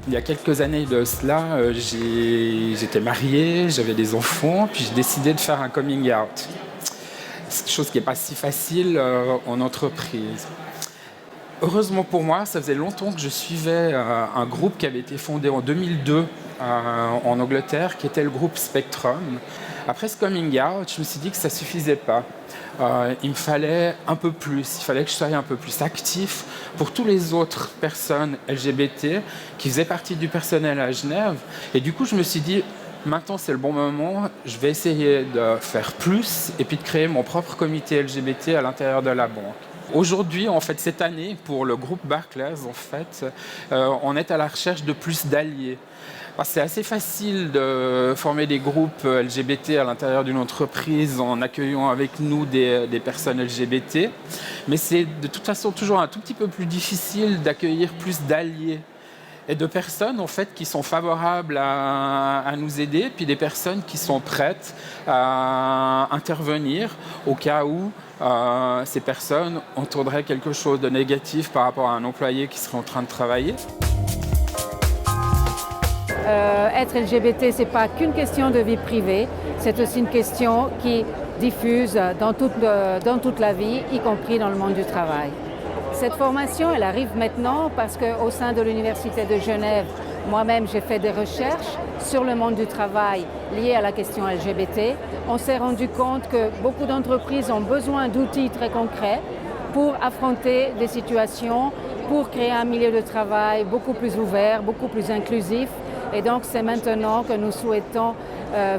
Il y a quelques années de cela, j'étais marié, j'avais des enfants, puis j'ai décidé de faire un coming out. C'est quelque chose qui n'est pas si facile en entreprise. Heureusement pour moi, ça faisait longtemps que je suivais un groupe qui avait été fondé en 2002 en Angleterre, qui était le groupe Spectrum. Après ce coming out, je me suis dit que ça ne suffisait pas. Il me fallait un peu plus, il fallait que je sois un peu plus actif pour toutes les autres personnes LGBT qui faisaient partie du personnel à Genève. Et du coup, je me suis dit, maintenant c'est le bon moment, je vais essayer de faire plus et puis de créer mon propre comité LGBT à l'intérieur de la banque. Aujourd'hui, en fait, cette année, pour le groupe Barclays, en fait, on est à la recherche de plus d'alliés. C'est assez facile de former des groupes LGBT à l'intérieur d'une entreprise en accueillant avec nous des personnes LGBT, mais c'est de toute façon toujours un tout petit peu plus difficile d'accueillir plus d'alliés et de personnes en fait qui sont favorables à nous aider, puis des personnes qui sont prêtes à intervenir au cas où ces personnes entendraient quelque chose de négatif par rapport à un employé qui serait en train de travailler. Être LGBT, ce n'est pas qu'une question de vie privée, c'est aussi une question qui diffuse dans toute la vie, y compris dans le monde du travail. Cette formation, elle arrive maintenant parce qu'au sein de l'Université de Genève, moi-même, j'ai fait des recherches sur le monde du travail liées à la question LGBT. On s'est rendu compte que beaucoup d'entreprises ont besoin d'outils très concrets pour affronter des situations, pour créer un milieu de travail beaucoup plus ouvert, beaucoup plus inclusif. Et donc, c'est maintenant que nous souhaitons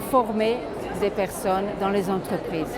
former des personnes dans les entreprises.